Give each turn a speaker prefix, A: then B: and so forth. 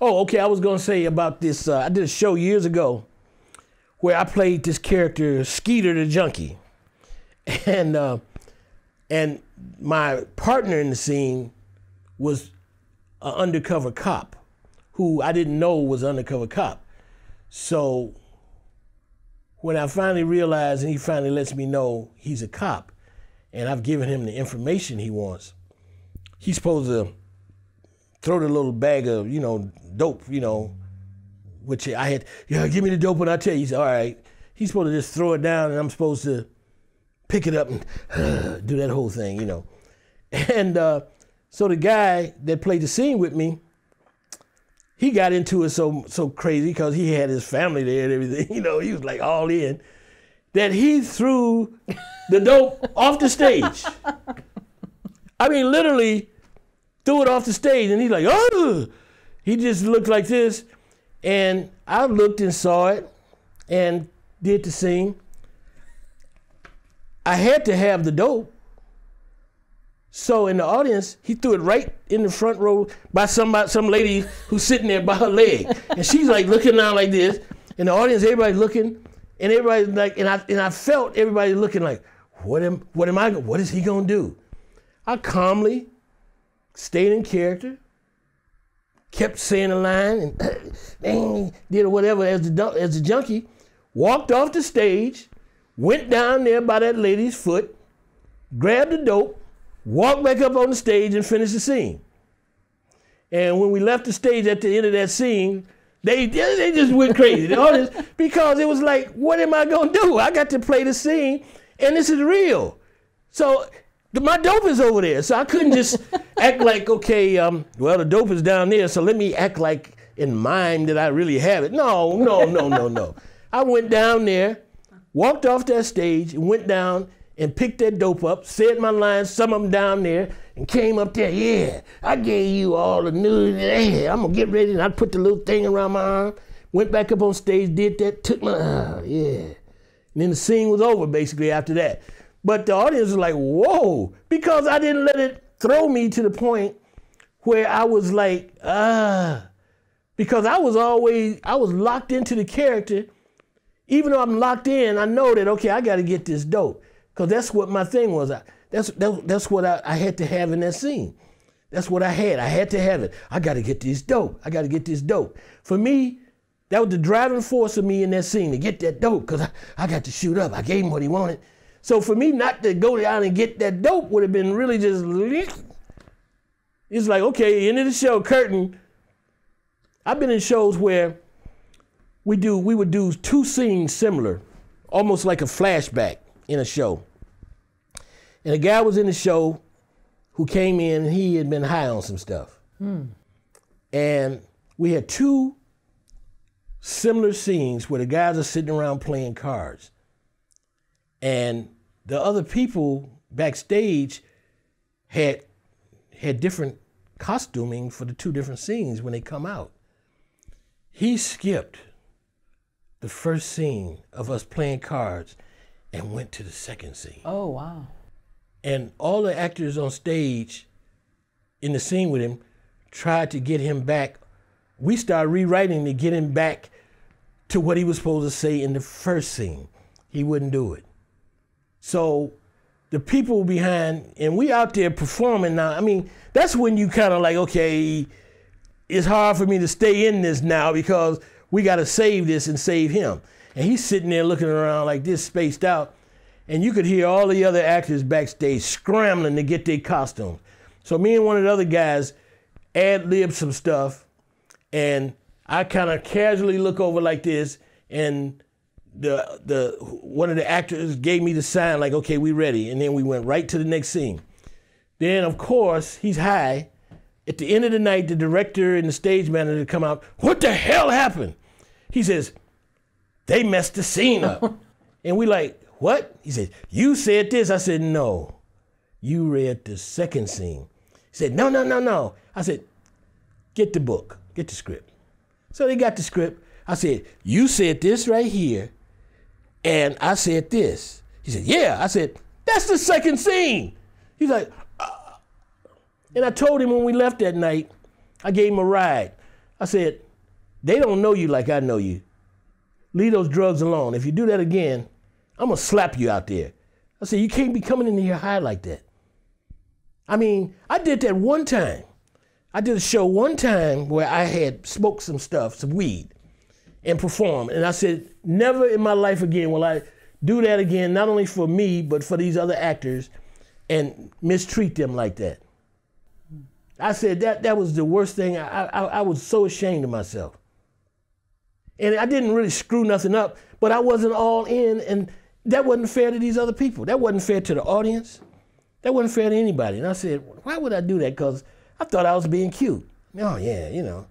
A: Oh, okay, I was gonna say about this, I did a show years ago where I played this character, Skeeter the Junkie. And my partner in the scene was an undercover cop who I didn't know was an undercover cop. So when I finally realized and he finally lets me know he's a cop and I've given him the information he wants, he's supposed to throw the little bag of, dope, which I had, give me the dope and I'll tell you. He said, all right. He's supposed to just throw it down and I'm supposed to pick it up and do that whole thing, And so the guy that played the scene with me, he got into it so crazy because he had his family there and everything, he was like all in, that he threw the dope off the stage. I mean, literally threw it off the stage and he's like, oh, he just looked like this. And I looked and saw it and did the scene. I had to have the dope. So in the audience, he threw it right in the front row by some lady who's sitting there by her leg. And she's like looking down like this. In the audience, everybody's looking, and everybody's like, and I felt everybody looking like, what is he gonna do? I calmly stayed in character, kept saying the line, and did whatever as the junkie, walked off the stage, went down there by that lady's foot, grabbed the dope, walked back up on the stage and finished the scene. And when we left the stage at the end of that scene, they just went crazy. The audience, because it was like, what am I gonna do? I got to play the scene and this is real. So my dope is over there. So I couldn't just act like, okay, well, the dope is down there, so let me act like in mime that I really have it. No. I went down there, walked off that stage and went down and picked that dope up, said my lines, some of them down there, and came up there, yeah, I gave you all the news, yeah, I'm gonna get ready, and I put the little thing around my arm, went back up on stage, did that, took my, yeah. And then the scene was over basically after that. But the audience was like, whoa, because I didn't let it throw me to the point where I was like, because I was locked into the character. Even though I'm locked in, I know that, okay, I gotta get this dope. Because that's what my thing was. That's what I had to have in that scene. That's what I had. I had to have it. I got to get this dope. I got to get this dope. For me, that was the driving force of me in that scene, to get that dope, because I got to shoot up. I gave him what he wanted. So for me not to go down and get that dope would have been really just, it's like, okay, end of the show, curtain. I've been in shows where we would do two scenes similar, almost like a flashback in a show. And a guy was in the show who came in and he had been high on some stuff. And we had two similar scenes where the guys are sitting around playing cards. And the other people backstage had different costuming for the two different scenes when they come out. He skipped the first scene of us playing cards and went to the second scene.
B: Oh, wow.
A: And all the actors on stage in the scene with him tried to get him back. We started rewriting to get him back to what he was supposed to say in the first scene. He wouldn't do it. So the people behind, and we out there performing now, I mean, that's when you kind of like, okay, it's hard for me to stay in this now because we got to save this and save him. And he's sitting there looking around like this, spaced out. And you could hear all the other actors backstage scrambling to get their costumes. So me and one of the other guys ad-libbed some stuff, and I kind of casually look over like this, and one of the actors gave me the sign like, okay, we ready. And then we went right to the next scene. Then, of course, he's high. At the end of the night, the director and the stage manager come out, what the hell happened? He says, they messed the scene up. And we like, what? He said, you said this. I said, no, you read the second scene. He said, no. I said, get the book, get the script. So they got the script. I said, you said this right here, and I said this. He said, yeah. I said, that's the second scene. He's like, And I told him when we left that night, I gave him a ride. I said, they don't know you like I know you. Leave those drugs alone. If you do that again, I'm going to slap you out there. I said, you can't be coming in here high like that. I mean, I did that one time. I did a show one time where I had smoked some stuff, some weed, and performed. And I said, never in my life again will I do that again, not only for me, but for these other actors, and mistreat them like that. I said that was the worst thing. I was so ashamed of myself. And I didn't really screw nothing up, but I wasn't all in, and that wasn't fair to these other people. That wasn't fair to the audience. That wasn't fair to anybody. And I said, why would I do that? Because I thought I was being cute. Oh, yeah, you know.